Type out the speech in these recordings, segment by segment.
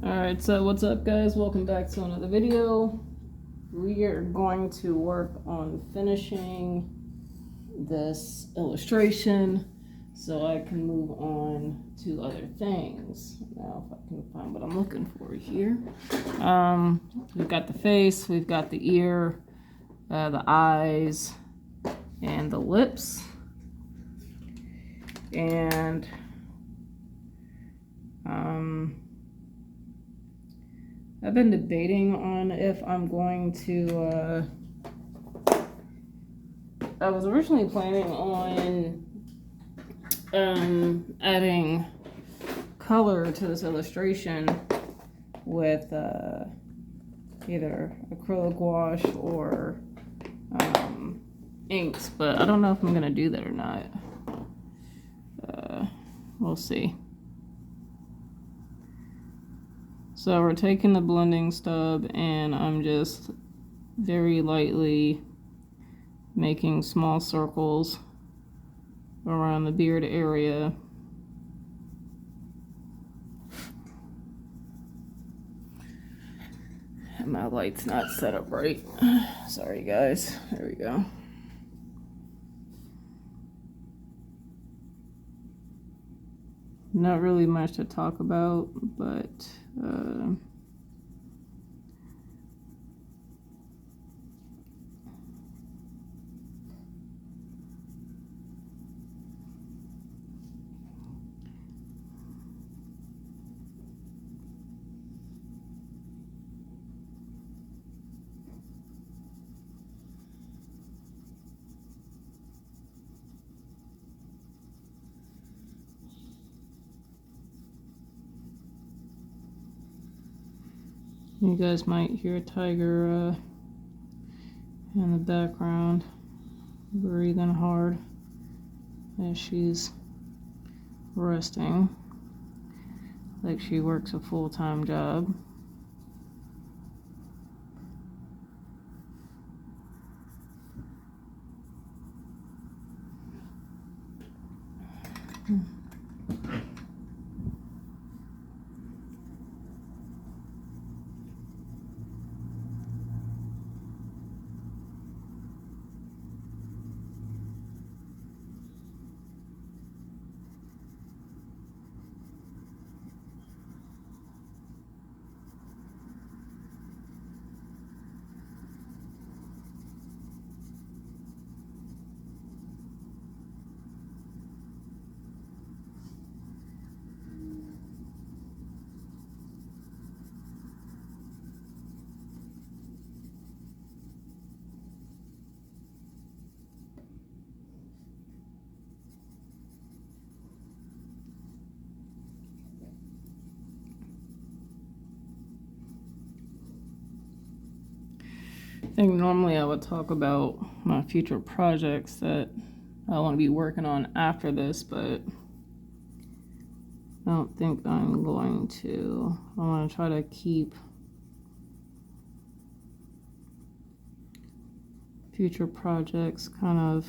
Alright, so what's up guys? Welcome back to another video. We are going to work on finishing this illustration so I can move on to other things. Now if I can find what I'm looking for here. We've got the face, we've got the ear, the eyes, and the lips. And I've been debating on if I'm going to, I was originally planning on adding color to this illustration with either acrylic wash or inks, but I don't know if I'm going to do that or not. We'll see. So we're taking the blending stub and I'm just very lightly making small circles around the beard area. And my light's not set up right. Sorry guys. There we go. Not really much to talk about, but you guys might hear a tiger in the background breathing hard as she's resting, like she works a full-time job. I think normally I would talk about my future projects that I want to be working on after this, but I don't think I'm going to. I want to try to keep future projects kind of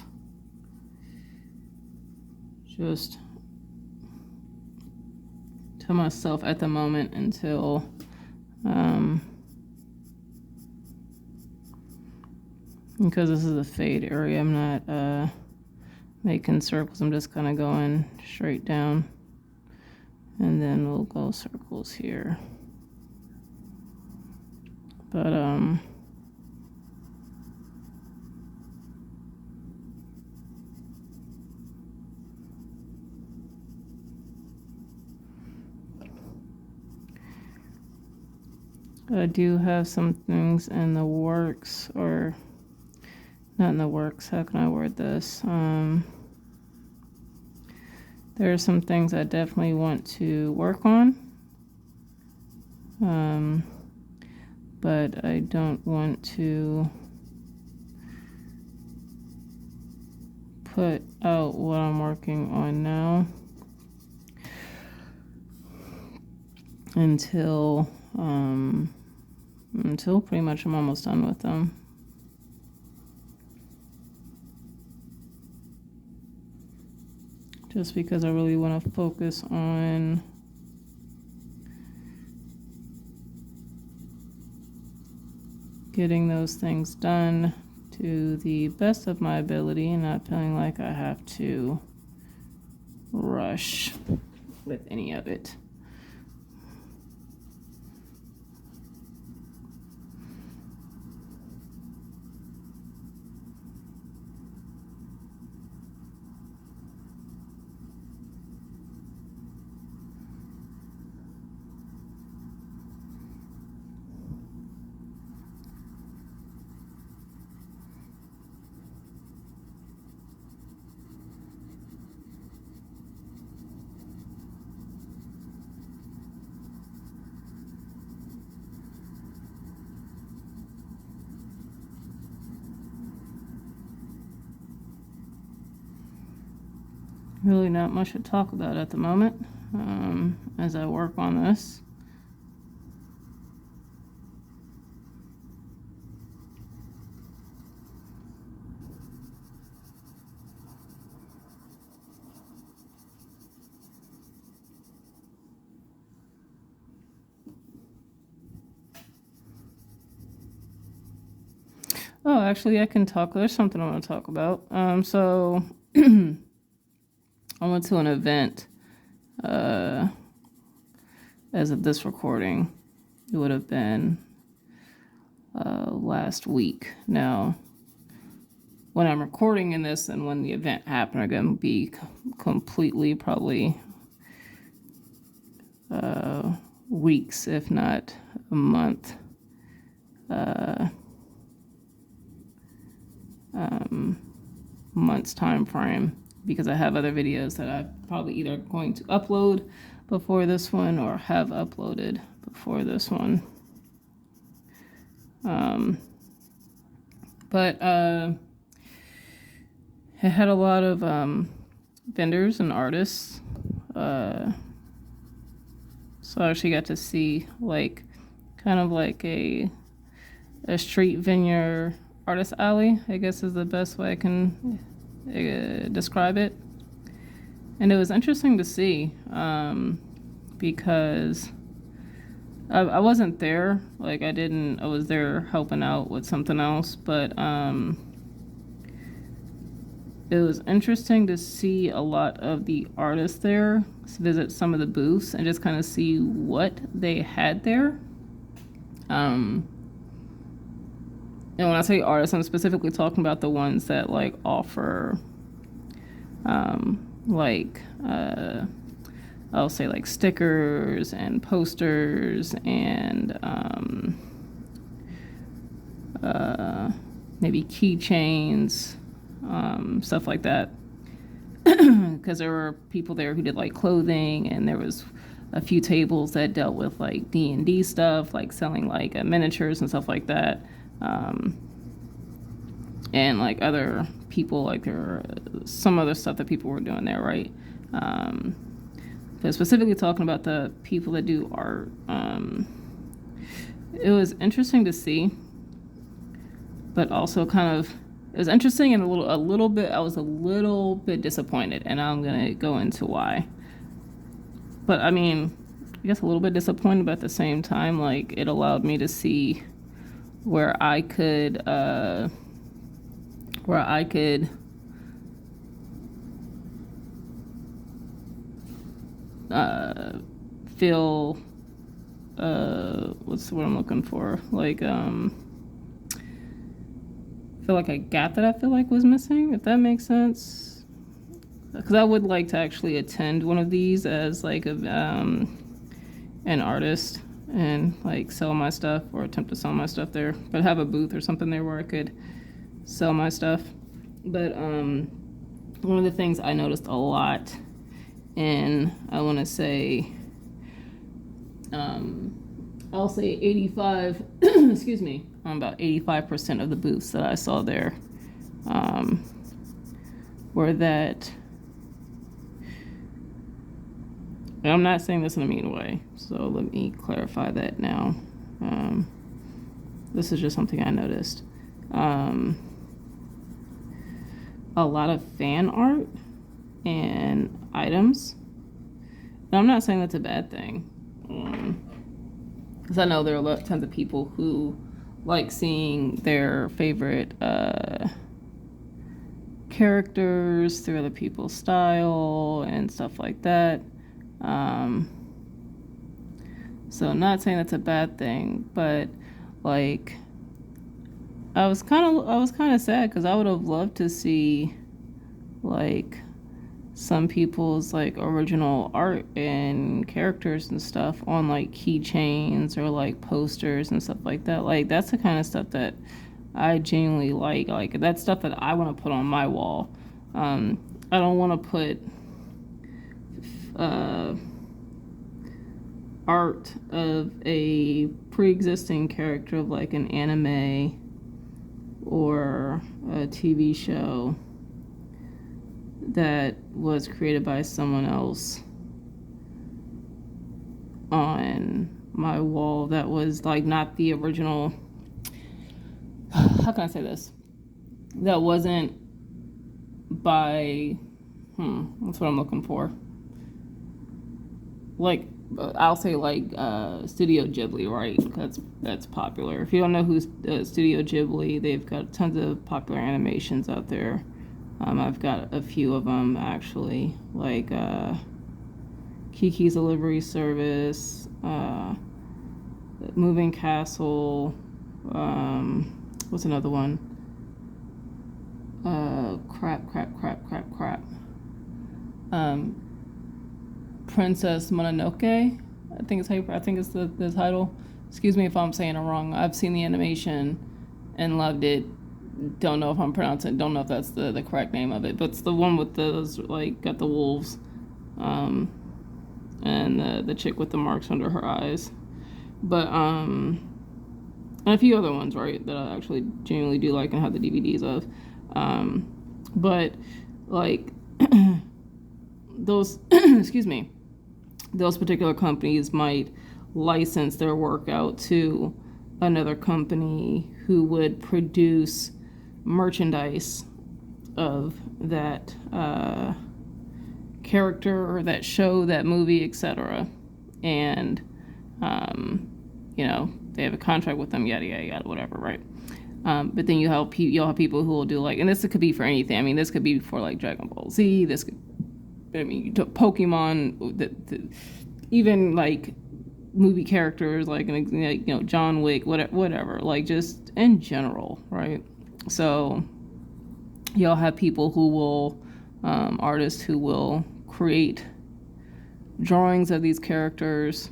just to myself at the moment until because this is a fade area, I'm not making circles. I'm just kind of going straight down, and then we'll go circles here. But I do have some things in the works, or not in the works, how can I word this? There are some things I definitely want to work on, but I don't want to put out what I'm working on now until pretty much I'm almost done with them. Just because I really want to focus on getting those things done to the best of my ability and not feeling like I have to rush with any of it. Really not much to talk about at the moment as I work on this. Oh, actually, I can talk. There's something I want to talk about. So I went to an event as of this recording. It would have been last week. Now, when I'm recording in this and when the event happened, are going to be completely probably weeks, if not a month. Months time frame, because I have other videos that I'm probably either going to upload before this one or have uploaded before this one. But it had a lot of vendors and artists. So I actually got to see like kind of like a street vineyard artist alley, I guess is the best way I can describe it. And it was interesting to see because I wasn't there. Like I was there helping out with something else, but it was interesting to see a lot of the artists there, visit some of the booths and just kind of see what they had there. And when I say artists, I'm specifically talking about the ones that like offer, I'll say like stickers and posters and maybe keychains, stuff like that. Because there were people there who did like clothing, and there was a few tables that dealt with like D&D stuff, like selling like miniatures and stuff like that. And like other people, like there were some other stuff that people were doing there, right? But specifically talking about the people that do art, it was interesting to see, but also it was interesting and a little bit, I was a little bit disappointed, and I'm gonna go into why. But I mean, I guess a little bit disappointed, but at the same time, like it allowed me to see where I could feel what's the word I'm looking for? Like feel like a gap that I feel like was missing, if that makes sense. Because I would like to actually attend one of these as like an artist and like sell my stuff, or attempt to sell my stuff there, but have a booth or something there where I could sell my stuff. But one of the things I noticed a lot in, I want to say, I'll say 85, excuse me, about 85% of the booths that I saw there were that, and I'm not saying this in a mean way, so let me clarify that now. This is just something I noticed. A lot of fan art and items. And I'm not saying that's a bad thing, because I know there are tons of people who like seeing their favorite characters through other people's style and stuff like that. So not saying that's a bad thing, but like I was kind of sad because I would have loved to see like some people's like original art and characters and stuff on like keychains or like posters and stuff like that. Like that's the kind of stuff that I genuinely like. Like that's stuff that I want to put on my wall. I don't want to put art of a pre-existing character of like an anime or a TV show that was created by someone else on my wall that was like not the original. How can I say this? That wasn't by that's what I'm looking for. Like I'll say like Studio Ghibli, right? That's popular. If you don't know who's Studio Ghibli, they've got tons of popular animations out there. I've got a few of them actually, like Kiki's Delivery Service, Moving Castle. What's another one? Crap. Princess Mononoke. I think it's the title. Excuse me if I'm saying it wrong. I've seen the animation and loved it. Don't know if I'm pronouncing it. Don't know if that's the correct name of it. But it's the one with those like got the wolves, and the chick with the marks under her eyes. But and a few other ones, right, that I actually genuinely do like and have the DVDs of. But like those excuse me, those particular companies might license their work out to another company who would produce merchandise of that character or that show, that movie, etc. And they have a contract with them, yada yada yada, whatever, right? But then you'll have people who will do like, and this could be for anything. I mean, this could be for like Dragon Ball Z. This could, you took Pokemon, even like movie characters like John Wick, whatever. Like just in general, right? So you'll have people who will, artists who will create drawings of these characters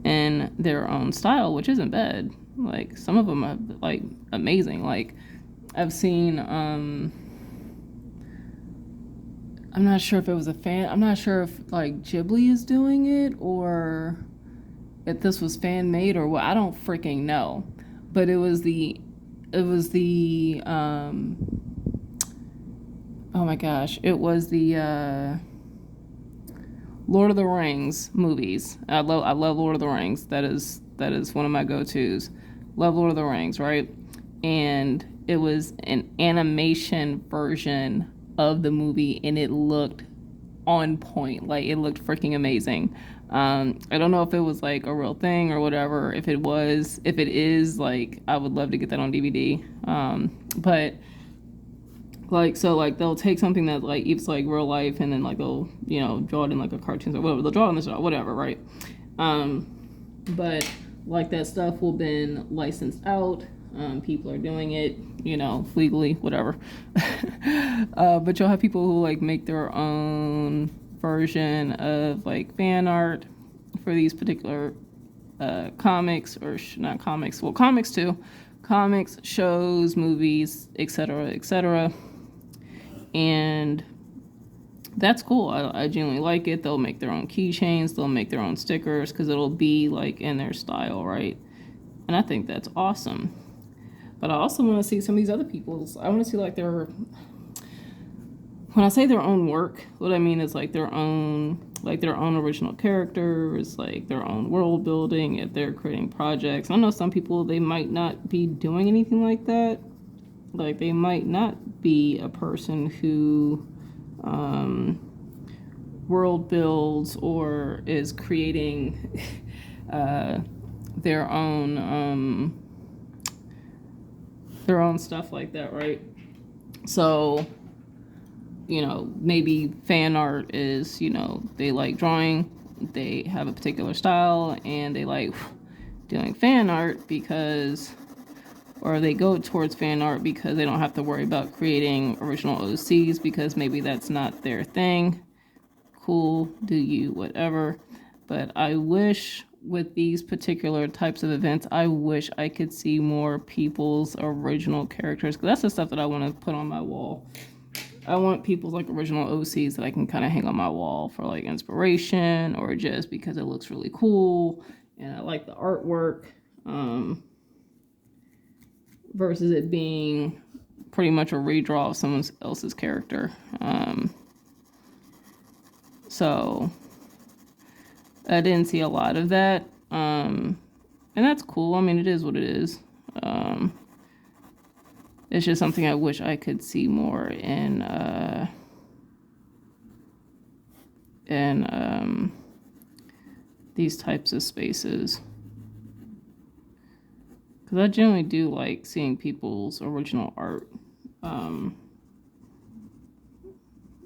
in their own style, which isn't bad. Like some of them are like amazing. Like I've seen I'm not sure if it was I'm not sure if like Ghibli is doing it or if this was fan made or what. I don't freaking know. But it was the oh my gosh, it was the Lord of the Rings movies. I love Lord of the Rings. That is one of my go-tos. Love Lord of the Rings, right? And it was an animation version of the movie, and it looked on point. Like it looked freaking amazing. I don't know if it was like a real thing or whatever. If it is, like I would love to get that on DVD. But like so, like they'll take something that like it's like real life, and then like they'll draw it in like a cartoon or whatever. They'll draw it in this whatever, right? But like that stuff will been licensed out. People are doing it, legally, whatever. But you'll have people who like make their own version of like fan art for these particular comics or not comics. Well, comics too. Comics, shows, movies, etc., etc. And that's cool. I genuinely like it. They'll make their own keychains. They'll make their own stickers because it'll be like in their style, right? And I think that's awesome. But I also want to see some of these other people's. I want to see like when I say their own work, what I mean is like their own original characters, like their own world building, if they're creating projects. I know some people, they might not be doing anything like that. Like they might not be a person who world builds or is creating their own their own stuff like that, right? So, maybe fan art is, they like drawing, they have a particular style, and they like doing fan art because, or they go towards fan art because they don't have to worry about creating original OCs because maybe that's not their thing. Cool, do you, whatever. But I wish with these particular types of events, I wish I could see more people's original characters, because that's the stuff that I want to put on my wall. I want people's like original OCs that I can kind of hang on my wall for like inspiration, or just because it looks really cool and I like the artwork, versus it being pretty much a redraw of someone else's character. So I didn't see a lot of that, and that's cool. I mean, it is what it is. It's just something I wish I could see more in these types of spaces. Because I generally do like seeing people's original art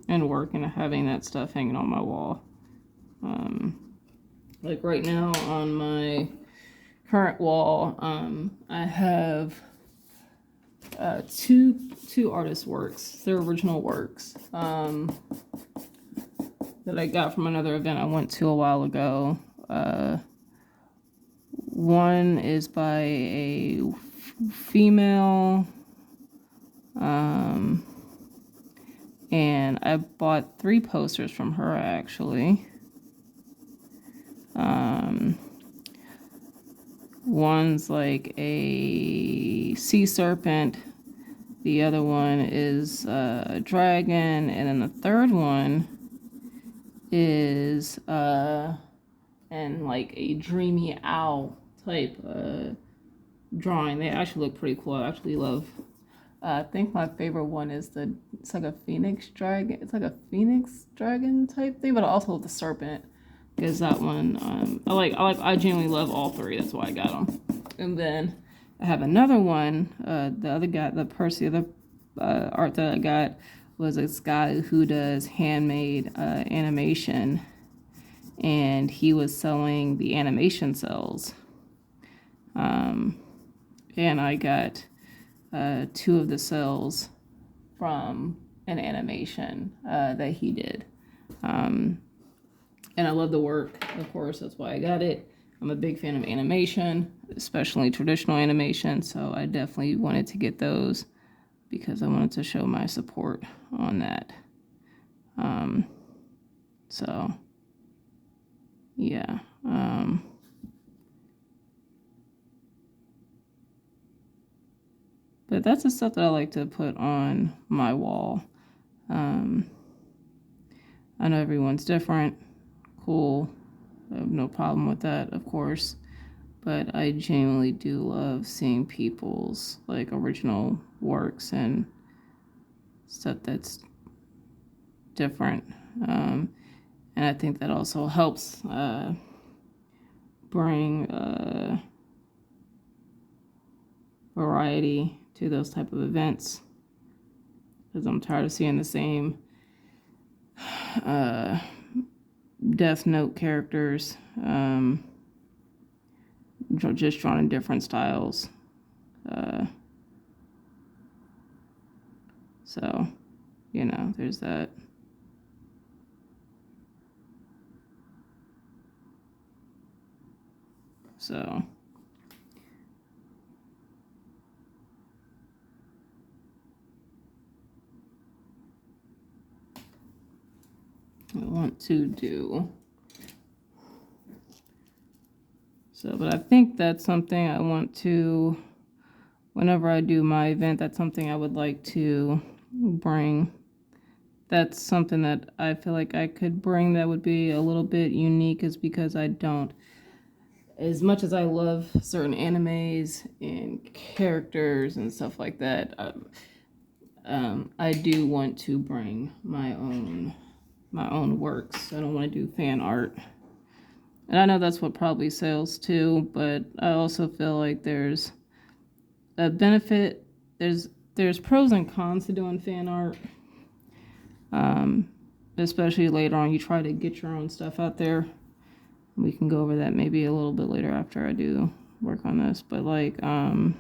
and work, and having that stuff hanging on my wall. Like right now on my current wall, I have two artists' works, their original works, that I got from another event I went to a while ago. One is by a female, and I bought 3 posters from her actually. One's like a sea serpent, the other one is a dragon, and then the third one is and like a dreamy owl type drawing. They actually look pretty cool. I actually love. I think my favorite one is it's like a phoenix dragon. It's like a phoenix dragon type thing, but I also love the serpent. Because that one, I genuinely love all 3. That's why I got them. And then I have another one. The other guy, the art that I got was this guy who does handmade animation, and he was selling the animation cells. And I got 2 of the cells from an animation that he did. And I love the work, of course, that's why I got it. I'm a big fan of animation, especially traditional animation, so I definitely wanted to get those because I wanted to show my support on that. So, yeah. But that's the stuff that I like to put on my wall. I know everyone's different. Cool. I have no problem with that, of course. But I genuinely do love seeing people's like original works and stuff that's different. And I think that also helps bring variety to those type of events. Because I'm tired of seeing the same Death Note characters, just drawn in different styles. So, there's that. So, I want to do. So, but I think that's something I want to, whenever I do my event, that's something I would like to bring. That's something that I feel like I could bring that would be a little bit unique, is because I don't, as much as I love certain animes and characters and stuff like that, I do want to bring my own works. I don't want to do fan art. And I know that's what probably sells too, but I also feel like there's a benefit there's pros and cons to doing fan art. Especially later on, you try to get your own stuff out there. We can go over that maybe a little bit later after I do work on this. But like, I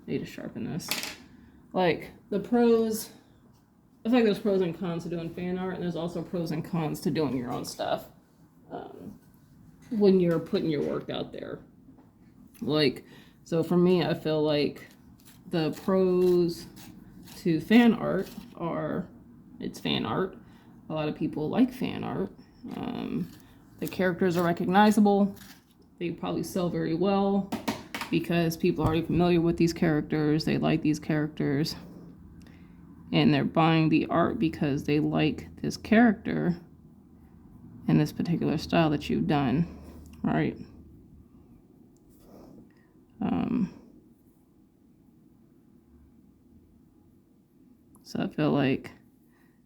need to sharpen this. Like the pros, I feel like there's pros and cons to doing fan art, and there's also pros and cons to doing your own stuff when you're putting your work out there. Like, so for me, I feel like the pros to fan art are it's fan art. A lot of people like fan art. The characters are recognizable. They probably sell very well because people are already familiar with these characters. They like these characters. And they're buying the art because they like this character and this particular style that you've done. All right. So I feel like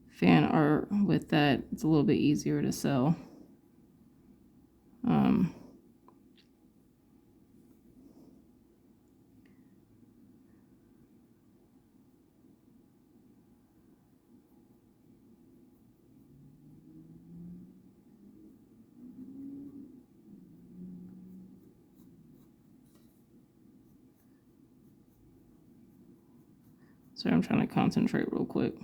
fan art with that, it's a little bit easier to sell. Sorry, I'm trying to concentrate real quick.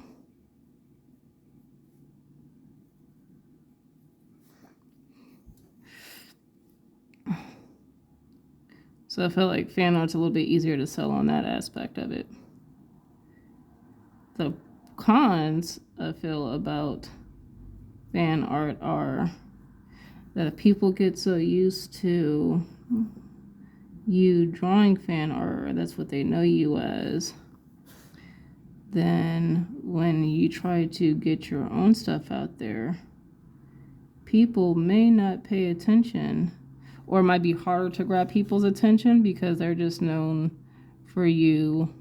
So I feel like fan art's a little bit easier to sell on that aspect of it. The cons I feel about fan art are that if people get so used to you drawing fan art, or that's what they know you as, then when you try to get your own stuff out there, people may not pay attention, or it might be harder to grab people's attention because they're just known for you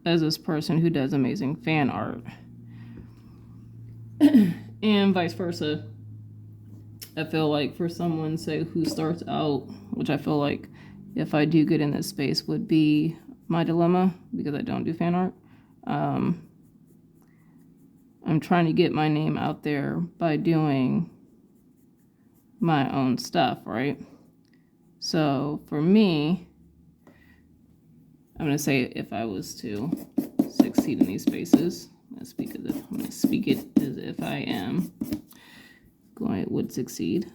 as this person who does amazing fan art. And vice versa. I feel like for someone, say, who starts out, which I feel like if I do get in this space would be my dilemma because I don't do fan art. I'm trying to get my name out there by doing my own stuff, right? So for me, I'm going to say if I was to succeed in these spaces, I'm going to speak it as if I am would succeed.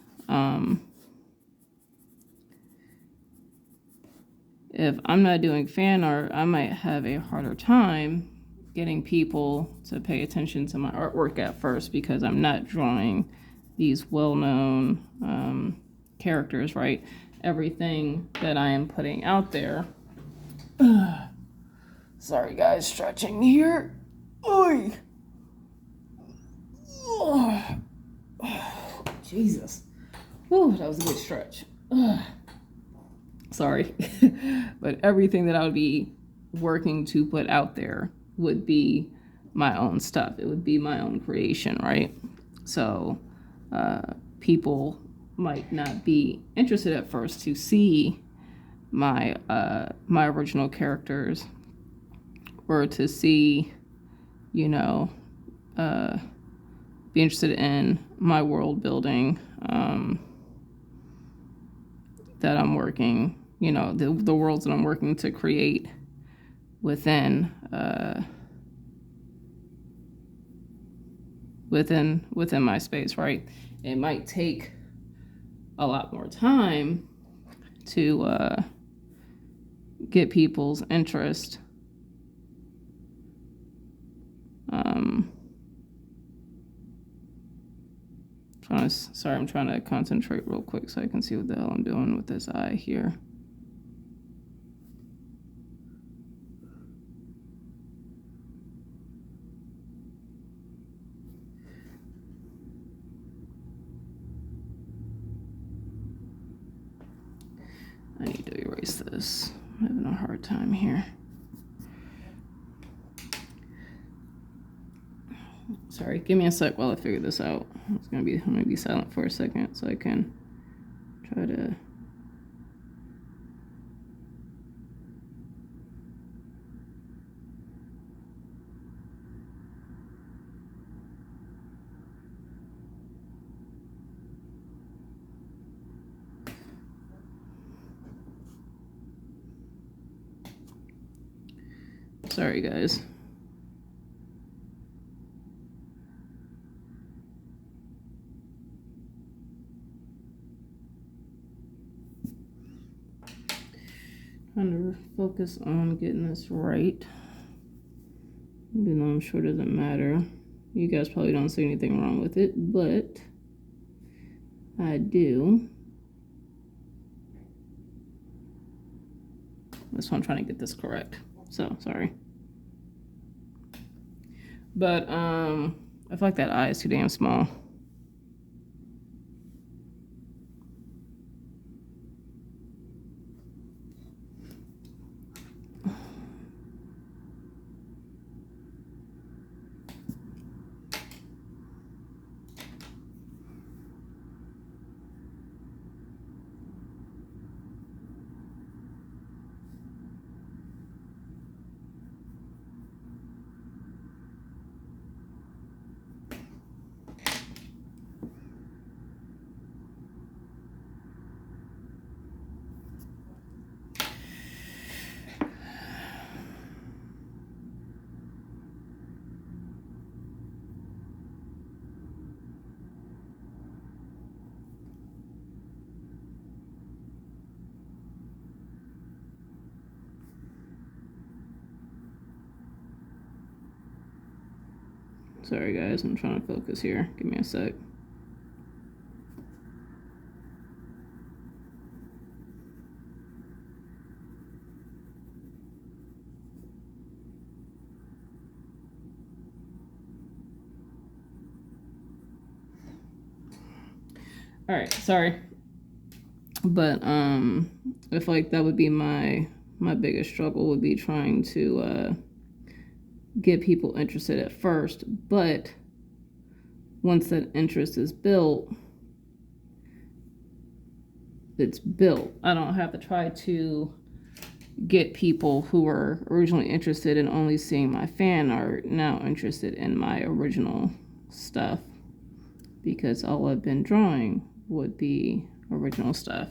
If I'm not doing fan art, I might have a harder time getting people to pay attention to my artwork at first because I'm not drawing these well-known characters, right? Everything that I am putting out there. Sorry guys, stretching here. Oy. Oh. Jesus. Whew, that was a good stretch. Sorry. But everything that I would be working to put out there would be my own stuff. It would be my own creation, right? So people might not be interested at first to see my original characters or to see, be interested in my world building that I'm working, the worlds that I'm working to create within my space, right? It might take a lot more time to get people's interest. I'm trying to concentrate real quick so I can see what the hell I'm doing with this eye here. I need to erase this. I'm having a hard time here. Sorry, give me a sec while I figure this out. I'm gonna be silent for a second so I can try to Sorry, guys. Trying to focus on getting this right. Even though I'm sure it doesn't matter. You guys probably don't see anything wrong with it, but I do. That's why I'm trying to get this correct. So, sorry. But, I feel like that eye is too damn small. Sorry, guys, I'm trying to focus here. Give me a sec. All right, sorry. But I feel like that would be my biggest struggle, would be trying to get people interested at first. But once that interest is built, it's built. I don't have to try to get people who were originally interested in only seeing my fan art now interested in my original stuff, because all I've been drawing would be original stuff.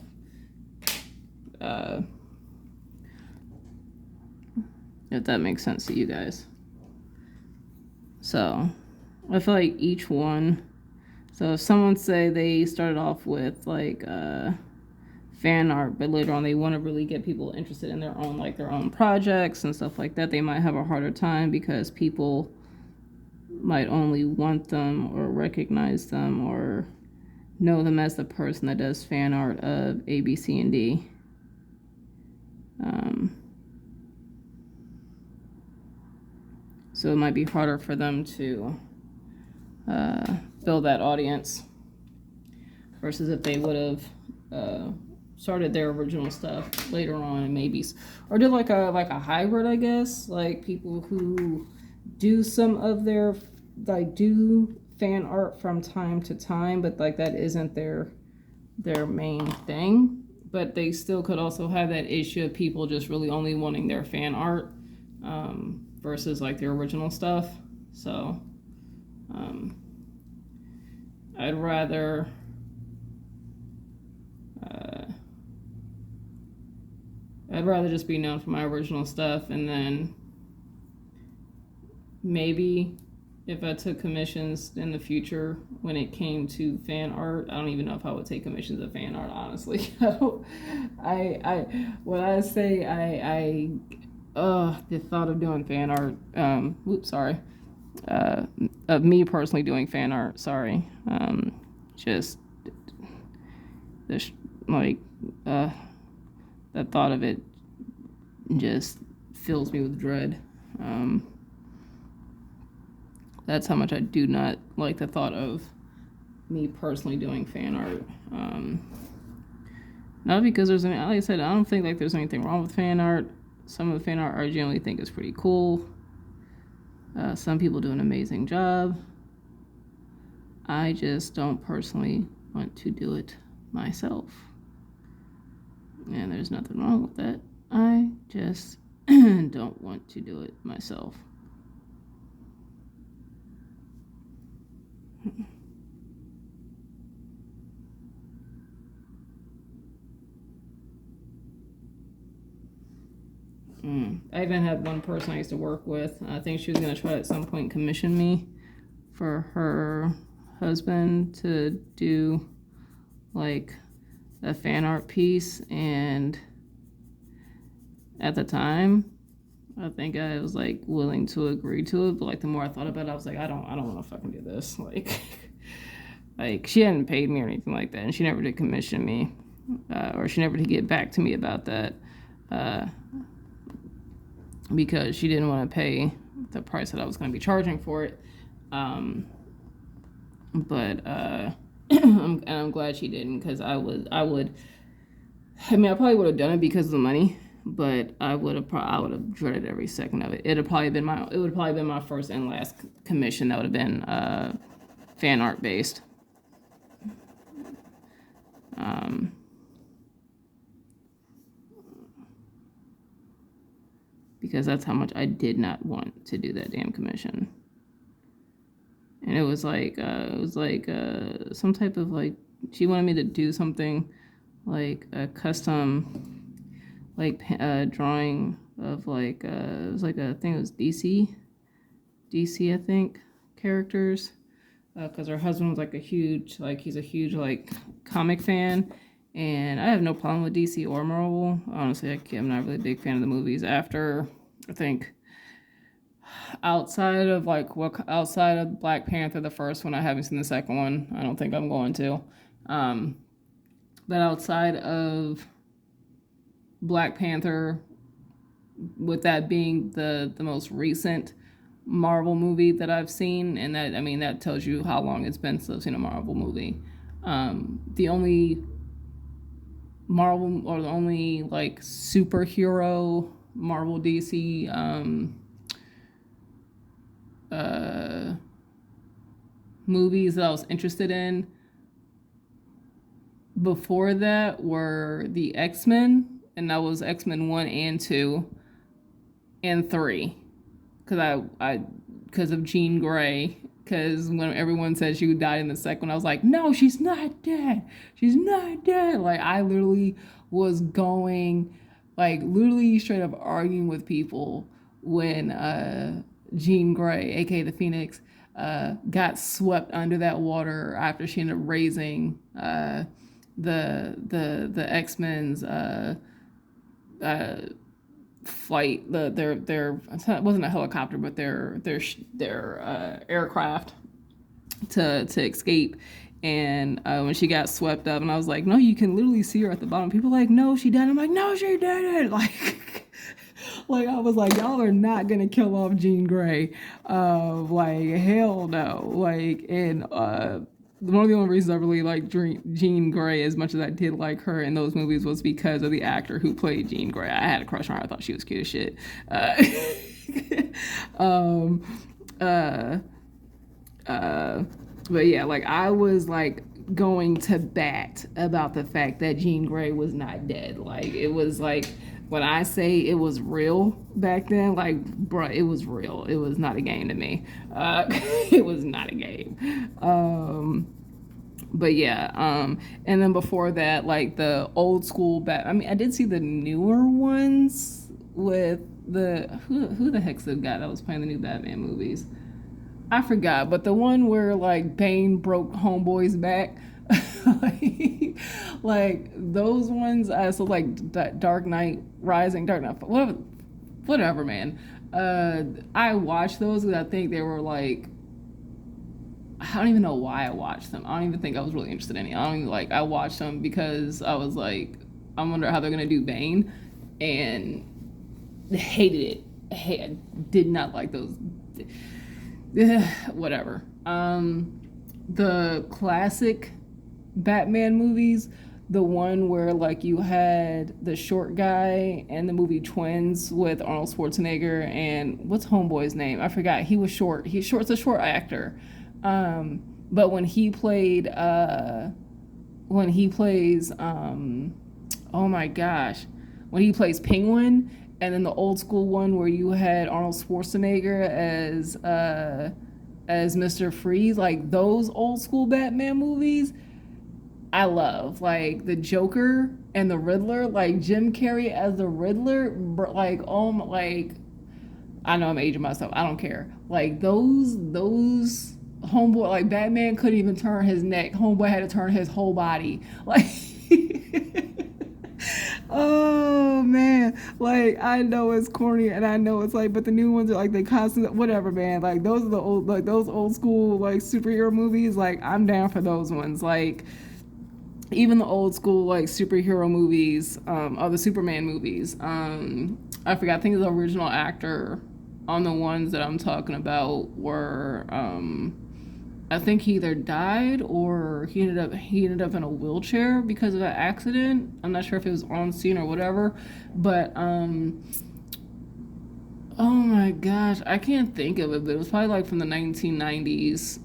If that makes sense to you guys. So I feel like each one, so if someone say they started off with like fan art, but later on they want to really get people interested in their own projects and stuff like that, they might have a harder time because people might only want them or recognize them or know them as the person that does fan art of A, B, C, and D. So it might be harder for them to build that audience versus if they would have started their original stuff later on and maybe, or did like a hybrid, I guess, like people who do some of their, like, do fan art from time to time, but like that isn't their main thing. But they still could also have that issue of people just really only wanting their fan art versus like their original stuff. So I'd rather just be known for my original stuff, and then maybe if I took commissions in the future when it came to fan art, I don't even know if I would take commissions of fan art, honestly. The thought of doing fan art, of me personally doing fan art, just this, like, that thought of it just fills me with dread. That's how much I do not like the thought of me personally doing fan art. Not because there's any, like I said, I don't think like there's anything wrong with fan art. Some of the fan art I generally think is pretty cool. Some people do an amazing job. I just don't personally want to do it myself. And there's nothing wrong with that. I just don't want to do it myself. I even had one person I used to work with. I think she was gonna try to at some point commission me for her husband to do like a fan art piece, and at the time I think I was like willing to agree to it, but like the more I thought about it, I was like, I don't want to fucking do this. Like, like she hadn't paid me or anything like that, and she never did commission me, or she never did get back to me about that, because she didn't want to pay the price that I was going to be charging for it. But I'm glad she didn't, because I probably would have done it because of the money, but I would have dreaded every second of it. It would probably been my first and last commission that would have been fan art based. Because that's how much I did not want to do that damn commission. And it was like some type of like, she wanted me to do something like a custom like drawing of like it was like I think it was DC I think characters, because her husband was like he's a huge like comic fan, and I have no problem with DC or Marvel. Honestly, I'm not really a big fan of the movies after, I think, outside of Black Panther, the first one. I haven't seen the second one. I don't think I'm going to. But outside of Black Panther, with that being the most recent Marvel movie that I've seen, and that tells you how long it's been since I've seen a Marvel movie. The only Marvel, or the only like superhero Marvel DC movies that I was interested in before that were the X-Men, and that was X-Men 1 and 2 and 3, because of Jean Grey. Because when everyone said she died in the second one, I was like, no, she's not dead. She's not dead. Like, I literally was going, like, literally straight up arguing with people when Jean Grey, aka the Phoenix, got swept under that water after she ended up raising the X-Men's flight, their it wasn't a helicopter, but their aircraft to escape. And when she got swept up, and I was like, no, you can literally see her at the bottom. People were like, no, she died. I'm like, no, she didn't. Like, like I was like, y'all are not gonna kill off Jean Grey. Like, hell no. Like, and one of the only reasons I really liked Jean Grey as much as I did like her in those movies was because of the actor who played Jean Grey. I had a crush on her. I thought she was cute as shit. But yeah, like, I was like going to bat about the fact that Jean Grey was not dead. Like, it was like, when I say it was real back then, like, bruh, it was real. It was not a game to me. It was not a game. But yeah, and then before that, like, the old school I did see the newer ones with who the heck's the guy that was playing the new Batman movies? I forgot, but the one where like Bane broke Homeboy's back, like those ones. So like Dark Knight Rising, whatever, man. I watched those because I think they were like, I don't even know why I watched them. I don't even think I was really interested in it. I watched them because I was like, I wonder how they're gonna do Bane, and hated it. I did not like those. Whatever. The classic Batman movies, the one where like you had the short guy and the movie Twins with Arnold Schwarzenegger, and what's Homeboy's name? I forgot. He was short. He's a short actor. But when he plays, oh my gosh, when he plays Penguin. And then the old school one where you had Arnold Schwarzenegger as Mr. Freeze, like those old school Batman movies, I love. Like the Joker and the Riddler, like Jim Carrey as the Riddler, like oh my, like I know I'm aging myself. I don't care. Like those homeboy, like Batman couldn't even turn his neck. Homeboy had to turn his whole body. Like oh man, like I know it's corny and I know it's like, but the new ones are like they constantly whatever, man. Like those are the old, like those old school like superhero movies. Like I'm down for those ones. Like even the old school like superhero movies, or the Superman movies. I forgot. I think the original actor on the ones that I'm talking about were I think he either died or he ended up in a wheelchair because of an accident. I'm not sure if it was on scene or whatever, but oh my gosh, I can't think of it, but it was probably like from the 1990s,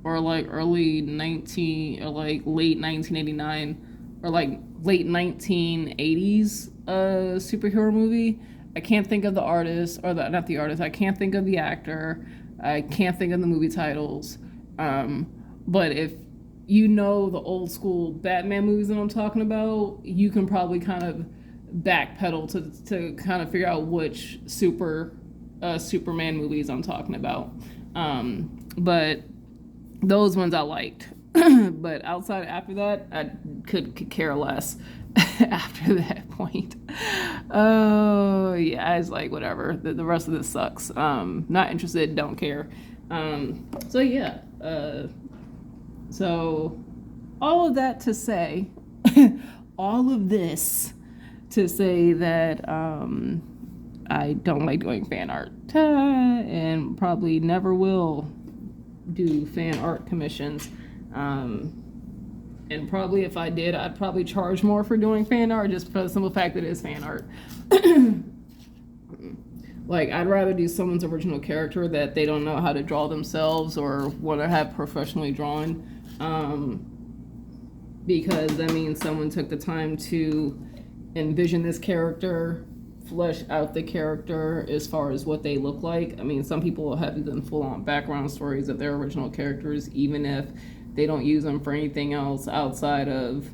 or like late 1989, or like late 1980s superhero movie. I can't think of the artist, or not the artist. I can't think of the actor. I can't think of the movie titles. But if you know the old school Batman movies that I'm talking about, you can probably kind of backpedal to kind of figure out which Superman movies I'm talking about. But those ones I liked. But outside after that, I could care less after that point. Oh yeah, it's like whatever. The rest of this sucks. Not interested, don't care. So yeah. So all of that to say, all of this to say that I don't like doing fan art, and probably never will do fan art commissions. And probably if I did, I'd probably charge more for doing fan art just for the simple fact that it is fan art. Like, I'd rather do someone's original character that they don't know how to draw themselves or want to have professionally drawn. Because that means someone took the time to envision this character, flesh out the character as far as what they look like. I mean, some people have even full-on background stories of their original characters, even if they don't use them for anything else outside of,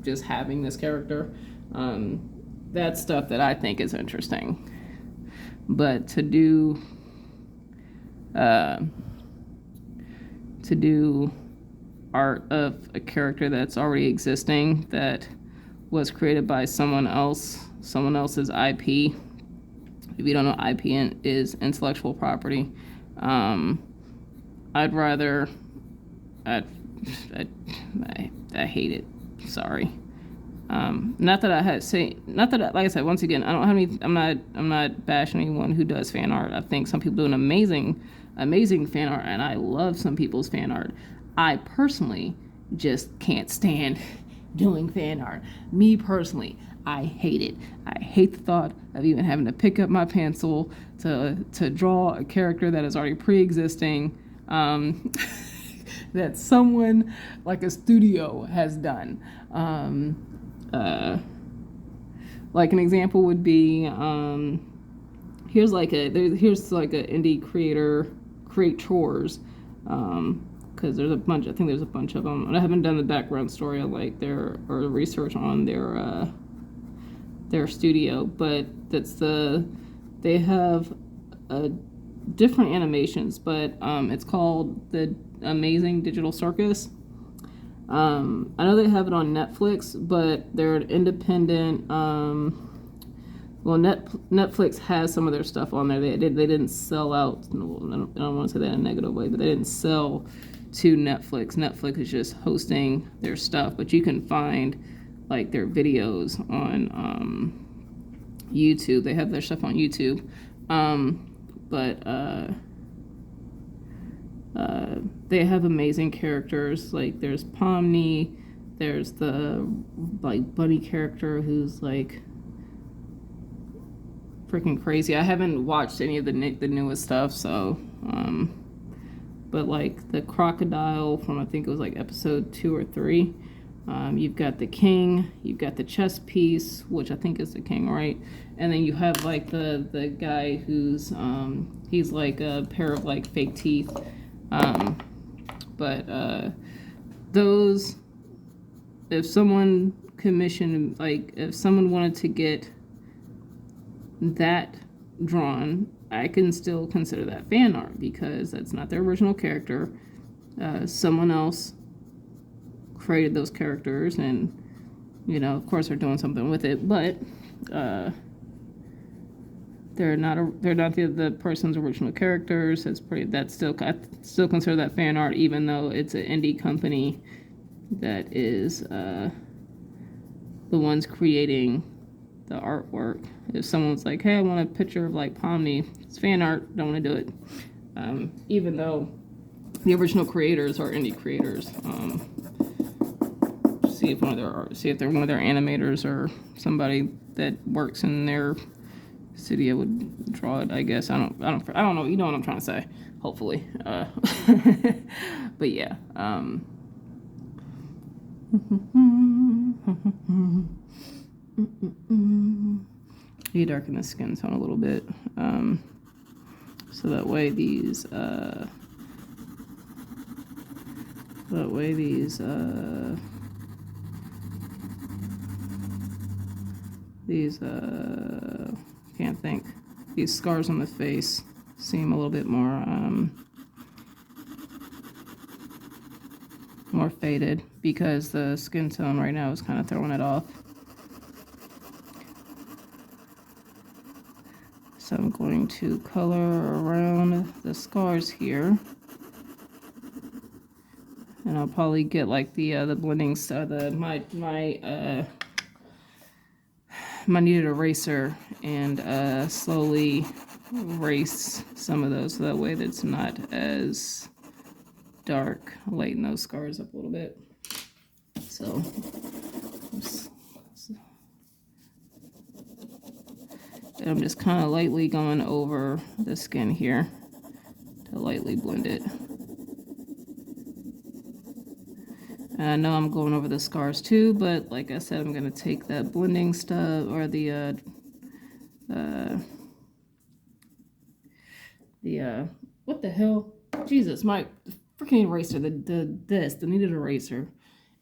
just having this character. That's stuff that I think is interesting. But to do art of a character that's already existing, that was created by someone else's IP. If you don't know, IP is intellectual property. I hate it. Sorry. Like I said, once again, I don't have any. I'm not bashing anyone who does fan art. I think some people do an amazing fan art, and I love some people's fan art. I personally just can't stand doing fan art. Me personally, I hate it. I hate the thought of even having to pick up my pencil to draw a character that is already pre-existing, that someone like a studio has done. Like an example would be, here's like an indie creators, because there's a bunch. I think there's a bunch of them, and I haven't done the background story of like their research on their studio, but they have different animations, but it's called the Amazing Digital Circus. I know they have it on Netflix, but they're an independent. Netflix has some of their stuff on there. They didn't sell out. I don't want to say that in a negative way, but they didn't sell to Netflix. Netflix is just hosting their stuff, but you can find like their videos on YouTube. They have their stuff on YouTube, but they have amazing characters. Like there's Pomni, there's the like bunny character who's like freaking crazy. I haven't watched any of the newest stuff, so but like the crocodile from, I think it was like episode 2 or 3. You've got the king, you've got the chess piece, which I think is the king, right? And then you have like the guy who's he's like a pair of like fake teeth. But those if someone commissioned, like if someone wanted to get that drawn, I can still consider that fan art because that's not their original character. Someone else created those characters, and you know, of course, they're doing something with it, but they're not the person's original characters. I still consider that fan art, even though it's an indie company that is the ones creating the artwork. If someone's like, hey, I want a picture of like Pomni, it's fan art, don't want to do it. Even though the original creators are indie creators. See if they're one of their animators or somebody that works in their studio would draw it. I guess I don't know. You know what I'm trying to say. Hopefully, but yeah. You darken the skin tone a little bit, so that way these can't think, these scars on the face seem a little bit more faded, because the skin tone right now is kind of throwing it off. So I'm going to color around the scars here, and I'll probably get like the blending my kneaded eraser and slowly erase some of those, so that way that's not as dark. Lighten those scars up a little bit. So I'm just kind of lightly going over the skin here to lightly blend it. And I know I'm going over the scars too, but like I said, I'm going to take that blending stuff, or the what the hell? Jesus, my freaking eraser, the kneaded eraser.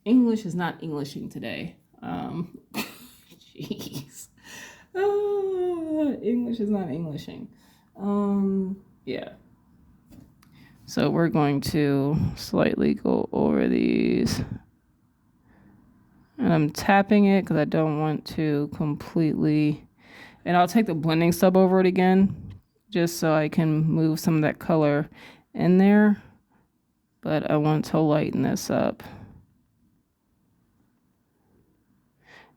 English is not Englishing today. Jeez. English is not Englishing. Yeah. So we're going to slightly go over these. And I'm tapping it because I don't want to completely... And I'll take the blending stub over it again, just so I can move some of that color in there. But I want to lighten this up.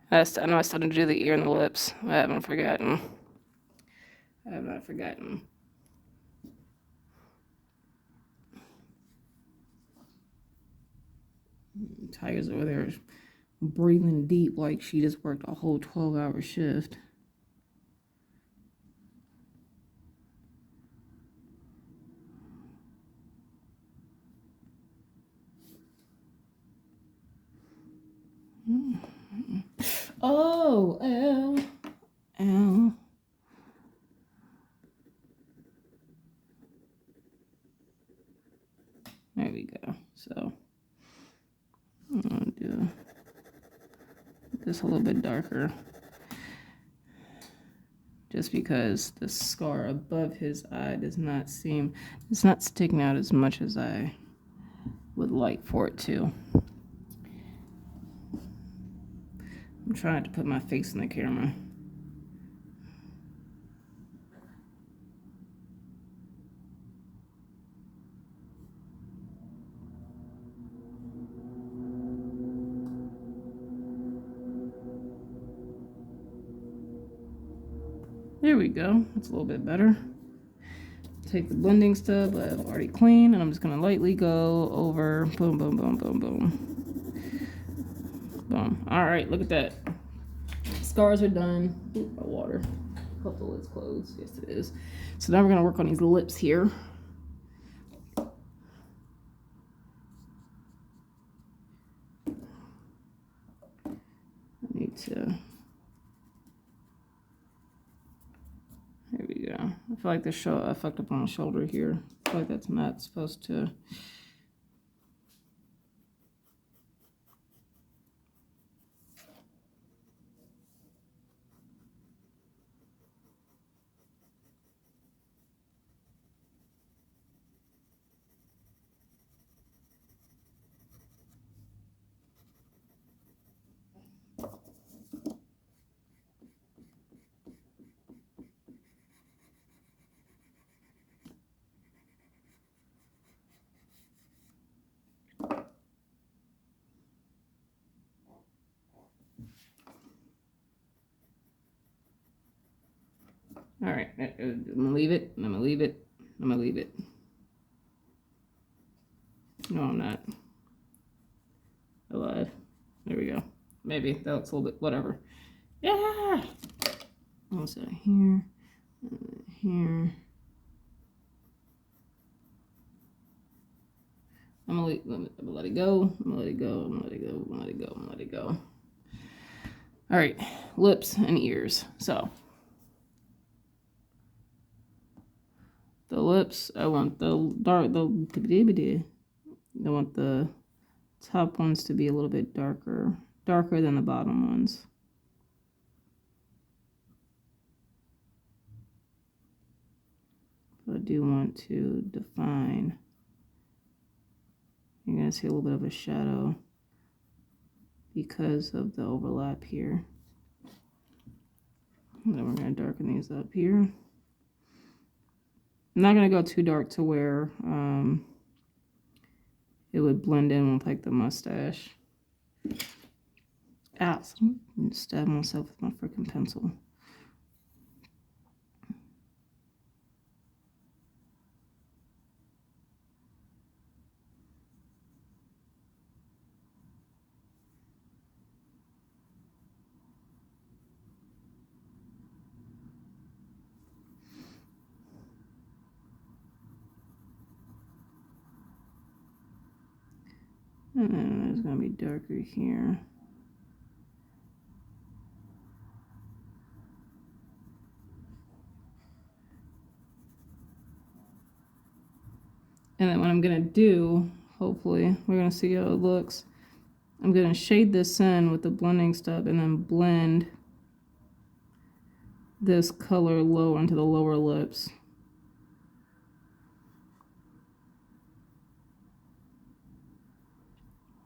I know I started to do the ear and the lips. I have not forgotten. Tiger's over there breathing deep like she just worked a whole 12-hour shift. Oh, ow. There we go. So I'm gonna do this a little bit darker, just because the scar above his eye it's not sticking out as much as I would like for it to. I'm trying to put my face in the camera. There we go. That's a little bit better. Take the blending stub I've already cleaned, and I'm just going to lightly go over. Boom, boom, boom, boom, boom. Boom. All right, look at that. Scars are done. Ooh, my water. Hope the lid's closed. Yes, it is. So now we're going to work on these lips here. I need to... There we go. I feel like I fucked up on the shoulder here. I feel like that's not supposed to... All right, I'm gonna leave it. I'm gonna leave it. I'm gonna leave it. No, I'm not. I lied. There we go. Maybe that looks a little bit, whatever. Yeah! What's that here? Here. I'm gonna let it go. I'm gonna let it go. I'm gonna let it go. I'm gonna let it go. I'm gonna let it go. All right, lips and ears. So the lips, I want the dark, I want the top ones to be a little bit darker than the bottom ones. I do want to define. You're going to see a little bit of a shadow because of the overlap here. And then we're going to darken these up here. I'm not going to go too dark to where it would blend in with like the mustache. Ah, so I'm stab myself with my freaking pencil. And then it's going to be darker here. And then what I'm going to do, hopefully, we're going to see how it looks. I'm going to shade this in with the blending stuff and then blend this color lower into the lower lips.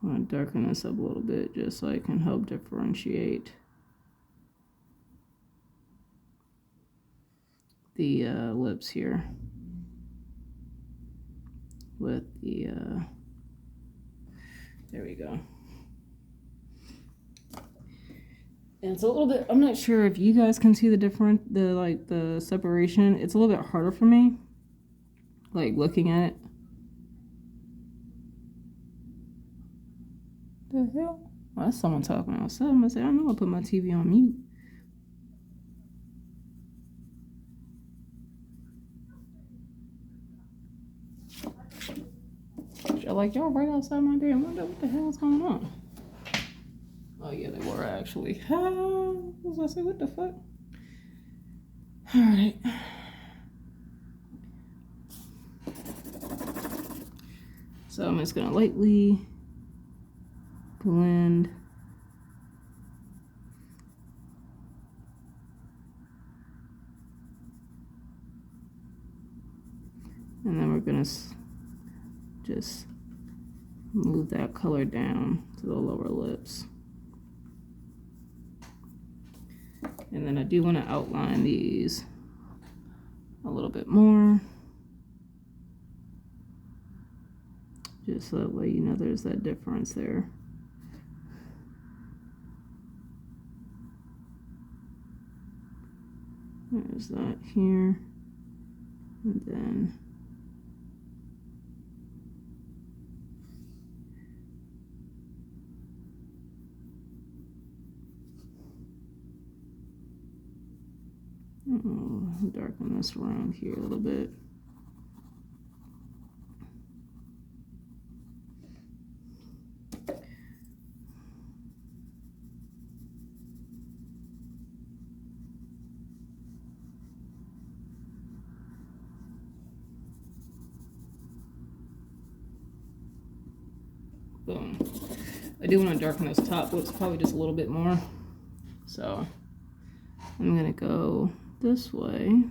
I'm going to darken this up a little bit just so I can help differentiate the lips here with the, there we go. And it's a little bit, I'm not sure if you guys can see the separation. It's a little bit harder for me, like looking at it. The hell? Well, that's someone talking outside. I'm gonna say, I know I put my TV on mute. Like, y'all right outside my damn window. What the hell is going on? Oh, yeah, they were actually. I was gonna say, what the fuck? All right. So I'm just gonna lightly blend. And then we're gonna just move that color down to the lower lips. And then I do want to outline these a little bit more. Just so that way you know there's that difference there. There's that here. And then darken this around here a little bit. Boom. I do want to darken those top lips probably just a little bit more. So I'm going to go this way.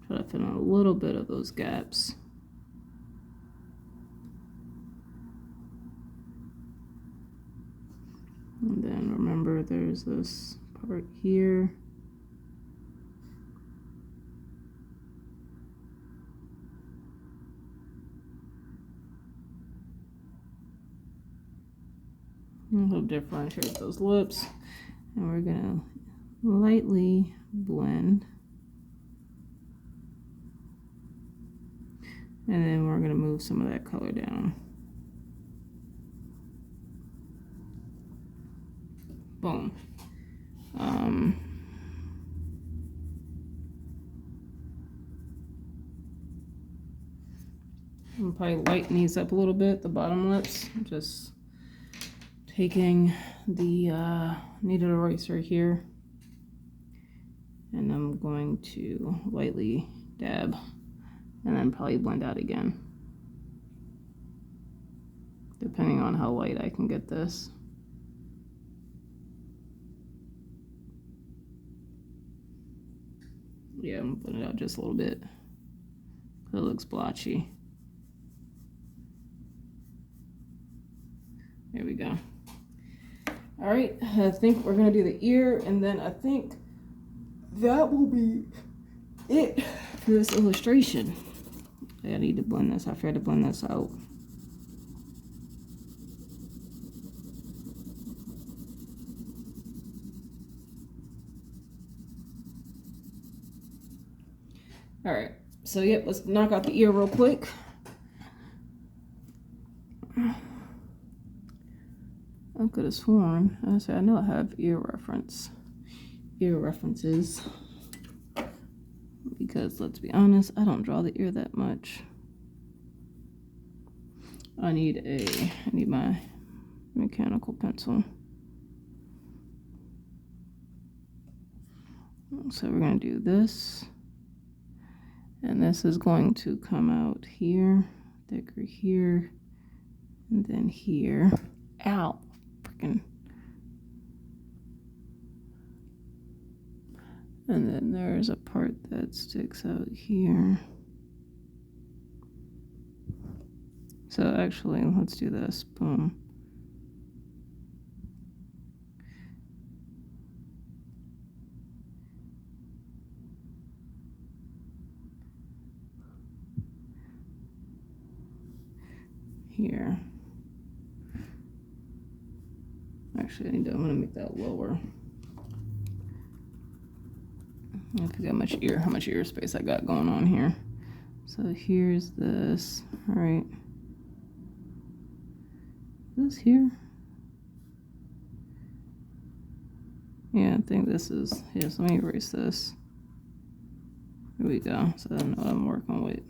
Try to fill in a little bit of those gaps. And then remember there's this part here. I'll differentiate those lips. And we're gonna lightly blend. And then we're gonna move some of that color down. Boom. I'll probably lighten these up a little bit, the bottom lips. Just taking the kneaded eraser here, and I'm going to lightly dab and then probably blend out again, depending on how light I can get this. Yeah, I'm gonna blend it out just a little bit. It looks blotchy. There we go. All right, I think we're gonna do the ear, and then I think that will be it for this illustration. I need to blend this. I forgot to blend this out. All right, so yep, let's knock out the ear real quick. I could have sworn. I know I have ear references, because let's be honest, I don't draw the ear that much. I need my mechanical pencil. So we're gonna do this, and this is going to come out here, thicker here, and then here. Ow, freaking. And then there's a part that sticks out here. So actually, let's do this. Boom. Here. Actually, I'm gonna make that lower. I forget how much ear space I got going on here. So here's this. All right. Is this here? Yeah, I think this is. Yeah, so let me erase this. Here we go. So I know what I'm working with.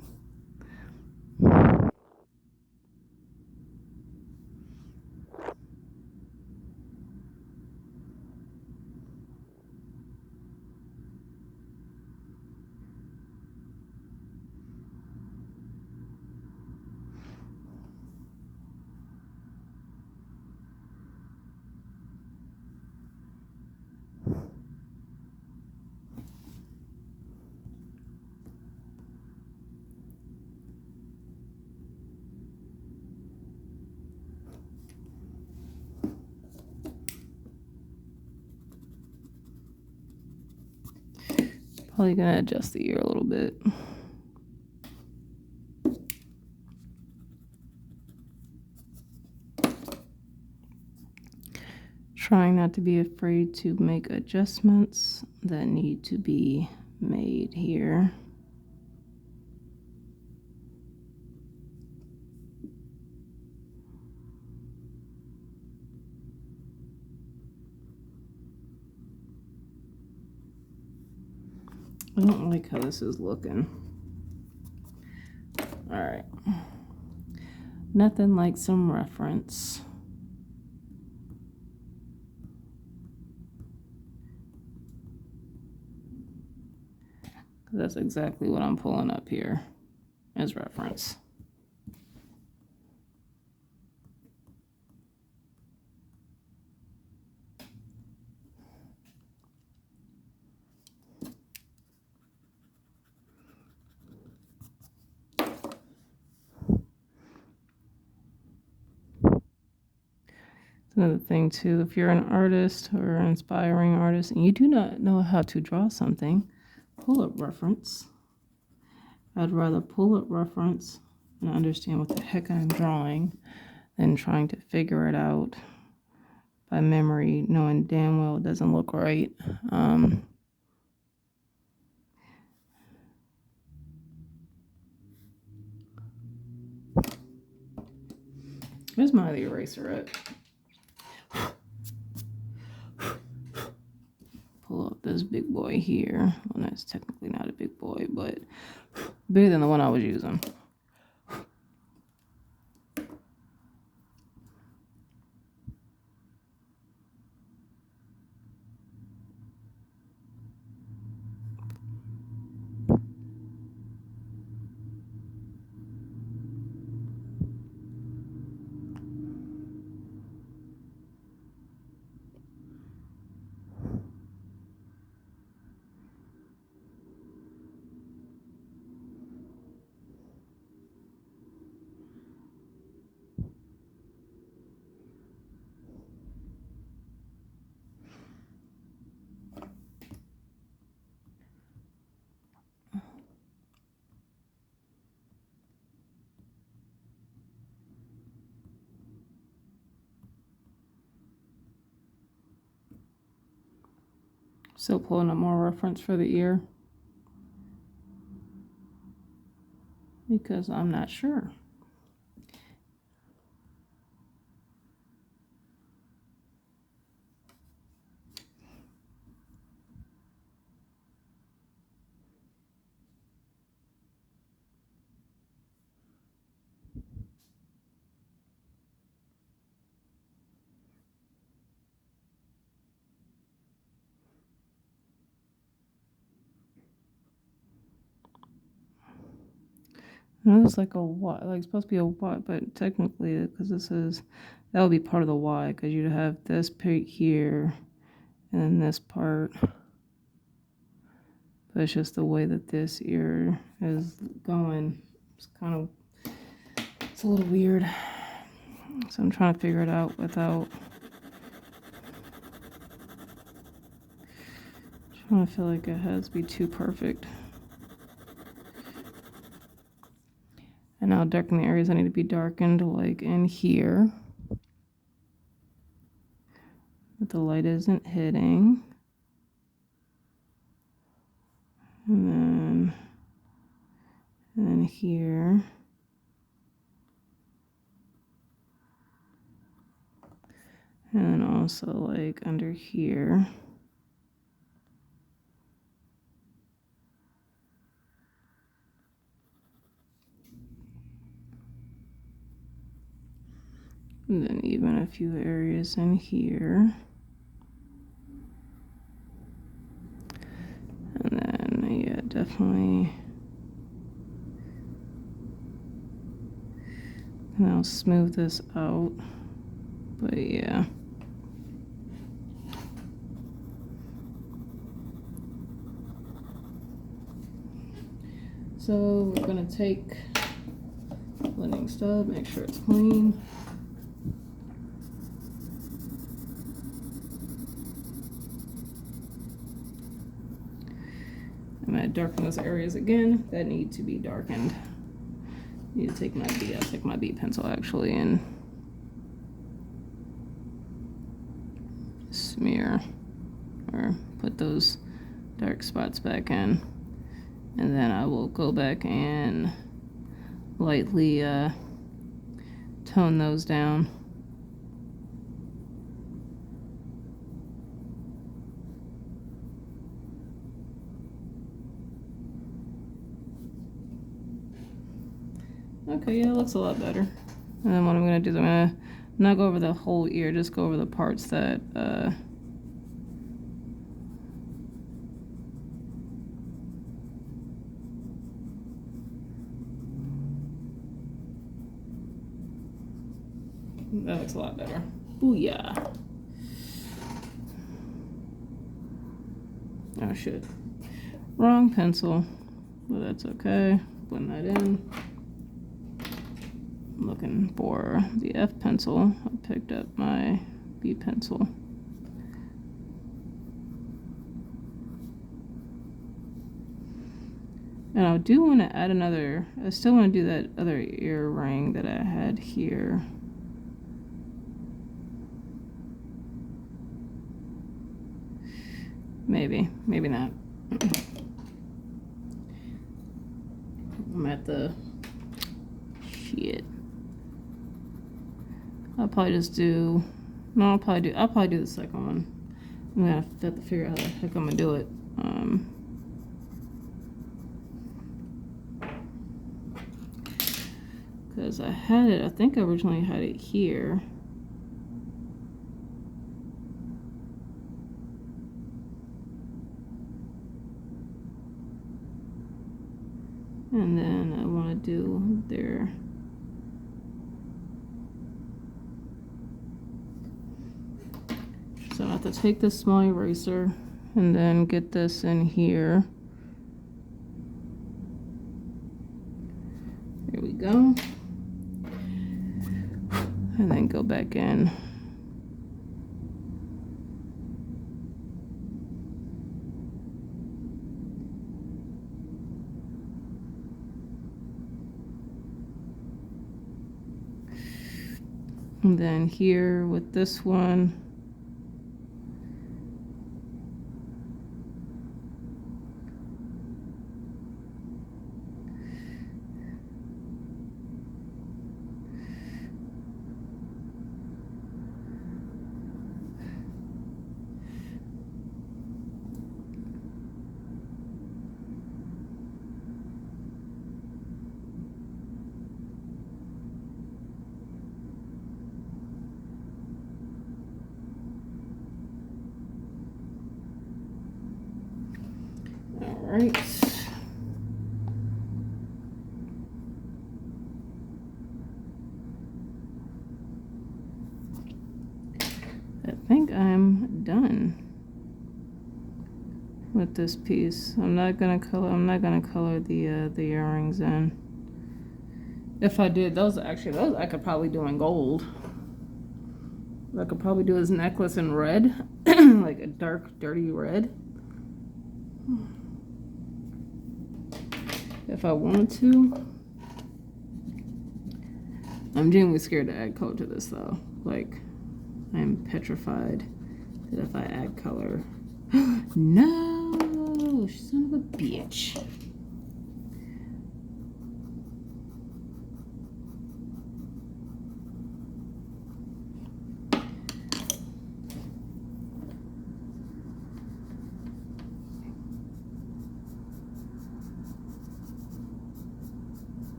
Probably gonna adjust the ear a little bit. Trying not to be afraid to make adjustments that need to be made here. I don't like how this is looking. All right. Nothing like some reference. That's exactly what I'm pulling up here as reference. Another thing too, if you're an artist or an inspiring artist and you do not know how to draw something, pull up reference. I'd rather pull up reference and understand what the heck I'm drawing than trying to figure it out by memory, knowing damn well it doesn't look right. Where's my other eraser at? Pull up this big boy here. Well, that's technically not a big boy, but bigger than the one I was using. Still pulling up more reference for the ear because I'm not sure. It looks like a Y, like it's supposed to be a Y, but technically, because this is, that would be part of the Y, because you'd have this part here, and then this part. But it's just the way that this ear is going. It's kind of, it's a little weird. So I'm trying to figure it out without trying to feel like it has to be too perfect. And now darken the areas that need to be darkened, like in here, that the light isn't hitting. And then here. And then also like under here. And then even a few areas in here. And then, yeah, definitely. And I'll smooth this out. But yeah. So we're gonna take blending stub, make sure it's clean. I'm going to darken those areas again that need to be darkened. I need to take my bead, I'll take my bead pencil actually and smear or put those dark spots back in. And then I will go back and lightly tone those down. Okay, yeah, it looks a lot better. And then what I'm going to do is I'm going to not go over the whole ear, just go over the parts that that looks a lot better. Booyah. Oh shit. Wrong pencil. But that's okay. Blend that in. I'm looking for the F pencil. I picked up my B pencil. And I do want to add another, I still want to do that other earring that I had here. Maybe not. I'm at the shit. I'll probably just do. No, I'll probably do the second one. I'm gonna have to figure out how the heck I'm gonna do it. Because I think I originally had it here. And then I want to do there. So I have to take this small eraser and then get this in here. There we go. And then go back in. And then here with this one, right. I think I'm done with this piece. I'm not gonna color the earrings in. If I did, those I could probably do in gold. I could probably do his necklace in red, like a dark, dirty red. If I wanted to. I'm genuinely scared to add color to this though. Like, I'm petrified that if I add color. No, son of a bitch.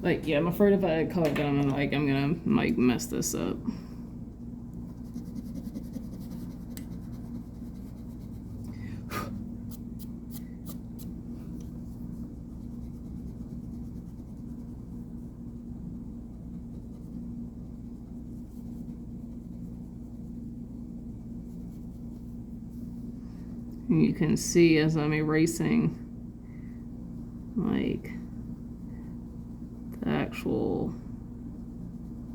Like, yeah, I'm afraid if I add color down, I'm gonna mess this up. And you can see as I'm erasing, like, the actual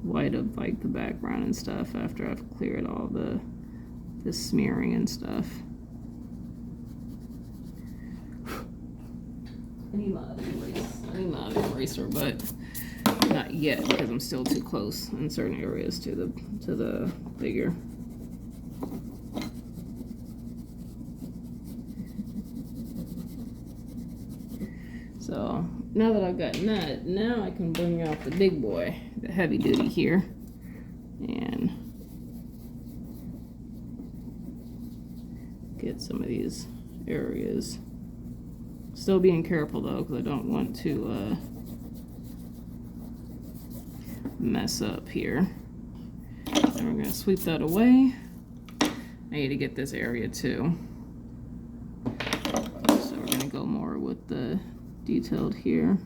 white of like the background and stuff after I've cleared all the smearing and stuff. I need my eraser, but not yet because I'm still too close in certain areas to the figure. So now that I've gotten that, now I can bring out the big boy, the heavy duty here, and get some of these areas. Still being careful though, because I don't want to mess up here. And we're going to sweep that away. I need to get this area too. So we're going to go more with the detailed here.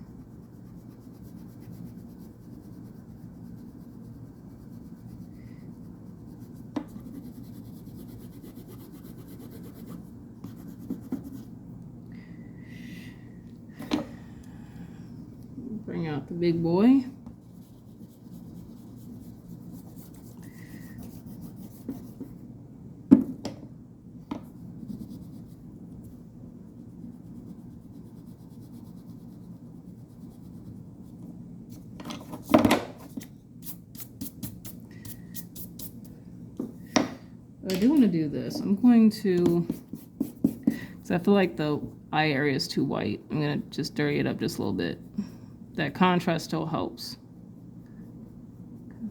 Bring out the big boy. I do want to do this. I'm going to, because I feel like the eye area is too white. I'm going to just dirty it up just a little bit. That contrast still helps.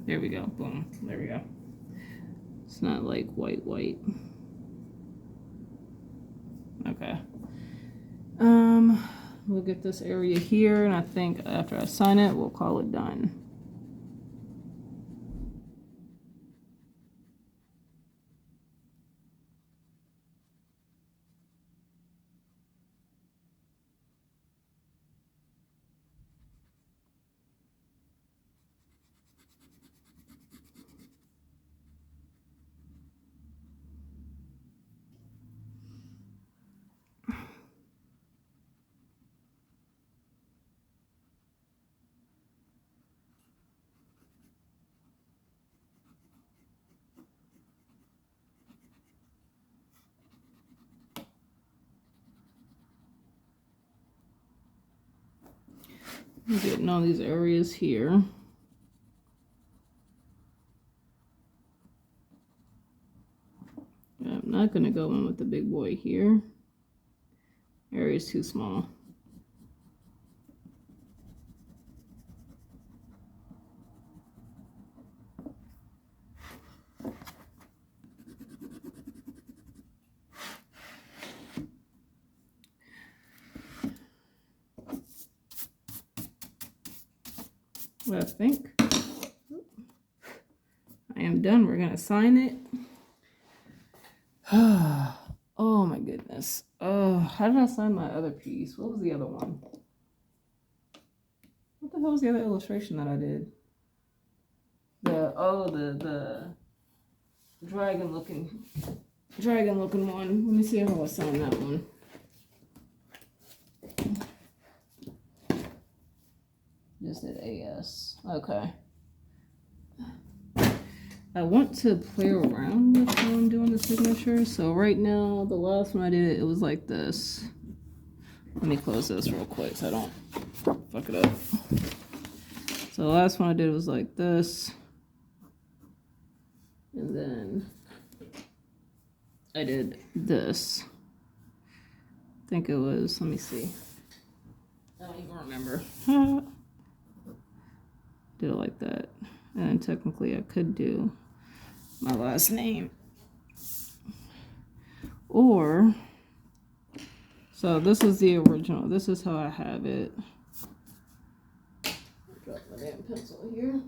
There we go. Boom. There we go. It's not like white. Okay. We'll get this area here, and I think after I sign it, we'll call it done. I'm getting all these areas here. I'm not going to go in with the big boy here. Area's too small. What I think. I am done. We're going to sign it. Oh my goodness. How did I sign my other piece? What was the other one? What the hell was the other illustration that I did? The dragon looking one. Let me see how I signed that one. Just did AS. Okay. I want to play around with how I'm doing the signature. So right now, the last one I did, it was like this. Let me close this real quick so I don't fuck it up. So the last one I did was like this. And then I did this. I think it was, let me see. I don't even remember. Did it like that. And then technically I could do my last name. Or, so this is the original. This is how I have it. Drop my damn pencil here.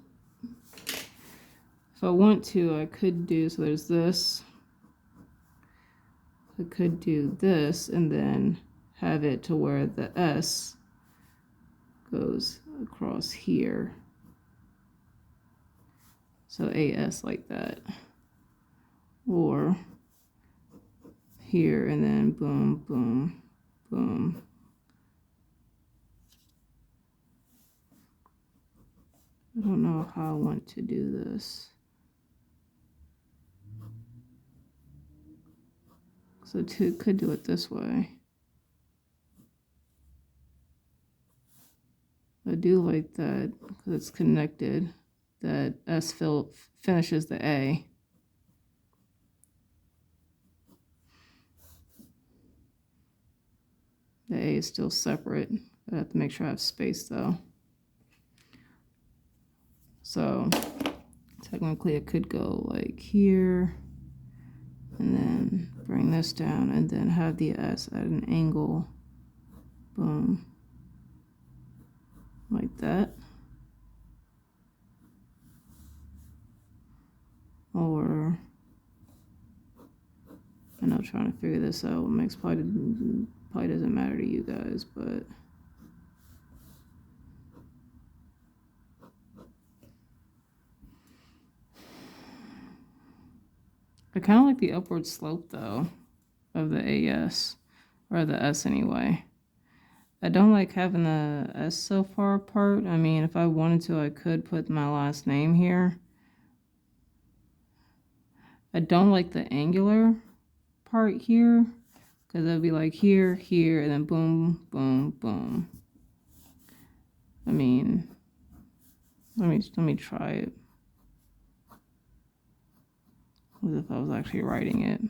If I want to, I could do, so there's this. I could do this and then have it to where the S goes across here. So AS like that. Or here and then boom, boom, boom. I don't know how I want to do this. So could do it this way. I do like that because it's connected. That S finishes the A. The A is still separate. I have to make sure I have space though. So technically it could go like here and then bring this down and then have the S at an angle. Boom. Like that. Or, I know trying to figure this out makes probably doesn't matter to you guys, but I kind of like the upward slope though of the AS, or the S anyway. I don't like having the S so far apart. I mean, if I wanted to, I could put my last name here. I don't like the angular part here because it'd be like here, here, and then boom, boom, boom. I mean, let me try it. as if I was actually writing it.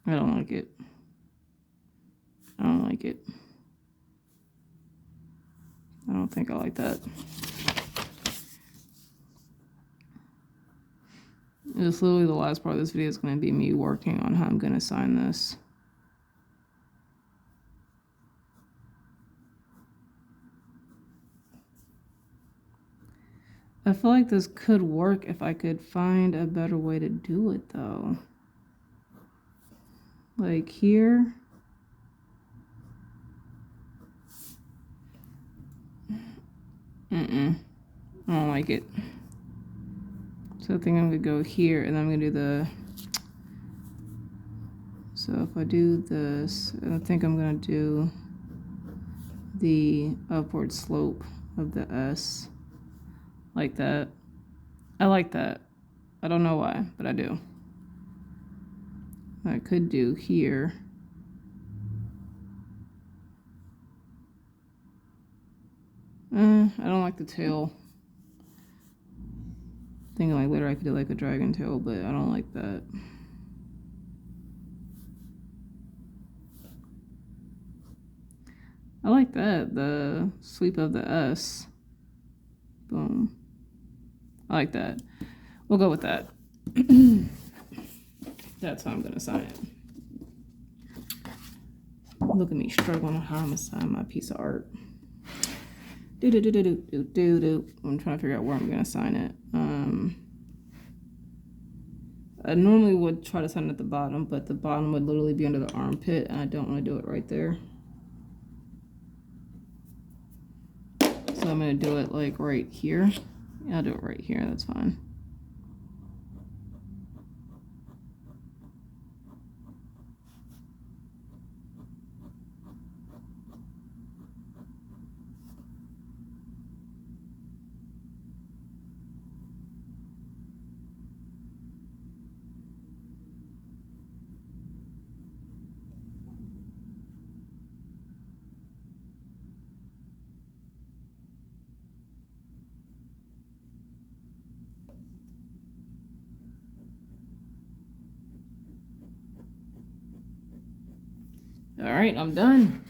I don't like it. I don't like it. I don't think I like that. It's literally the last part of this video is going to be me working on how I'm going to sign this. I feel like this could work if I could find a better way to do it, though. Like here. I don't like it. So I think I'm gonna go here, and then I'm gonna do the. So if I do this, I think I'm gonna do the upward slope of the S, like that. I like that. I don't know why, but I do. I could do here. I don't like the tail. Thinking like later I could do like a dragon tail, but I don't like that. I like that, the sweep of the S. Boom. I like that. We'll go with that. That's how I'm gonna sign it. Look at me struggling on how I'm gonna sign my piece of art. I'm trying to figure out where I'm gonna sign it. I normally would try to sign it at the bottom, but the bottom would literally be under the armpit, and I don't want to do it right there. So I'm gonna do it like right here. Yeah, I'll do it right here. That's fine. All right, I'm done.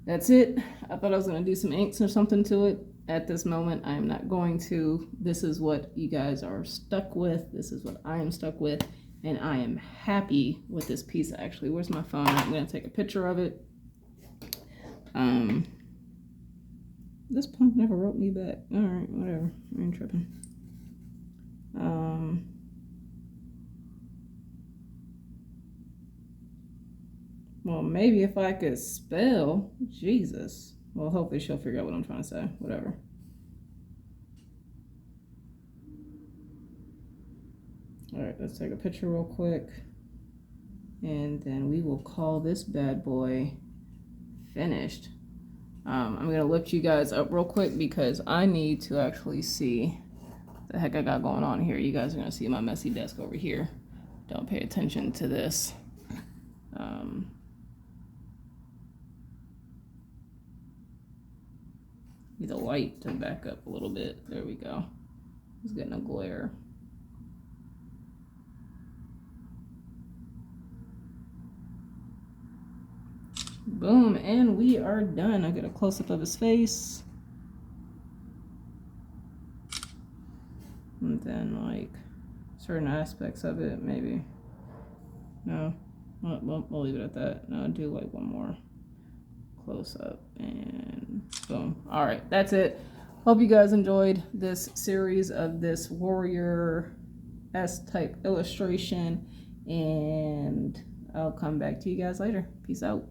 That's it. I thought I was going to do some inks or something to it. At this moment, I am not going to. This is what you guys are stuck with. This is what I am stuck with. And I am happy with this piece, actually. Where's my phone? I'm going to take a picture of it. This punk never wrote me back. All right, whatever. I ain't tripping. Well, maybe if I could spell. Jesus. Well, hopefully she'll figure out what I'm trying to say. Whatever. All right, let's take a picture real quick. And then we will call this bad boy finished. I'm going to lift you guys up real quick because I need to actually see the heck I got going on here. You guys are going to see my messy desk over here. Don't pay attention to this. Need the light to back up a little bit. There we go. It's getting a glare. Boom, and we are done. I get a close-up of his face. And then, like, certain aspects of it, maybe. No, we'll leave it at that. No, I'll do, like, one more close-up, and boom. All right, that's it. Hope you guys enjoyed this series of this Warrior S-type illustration, and I'll come back to you guys later. Peace out.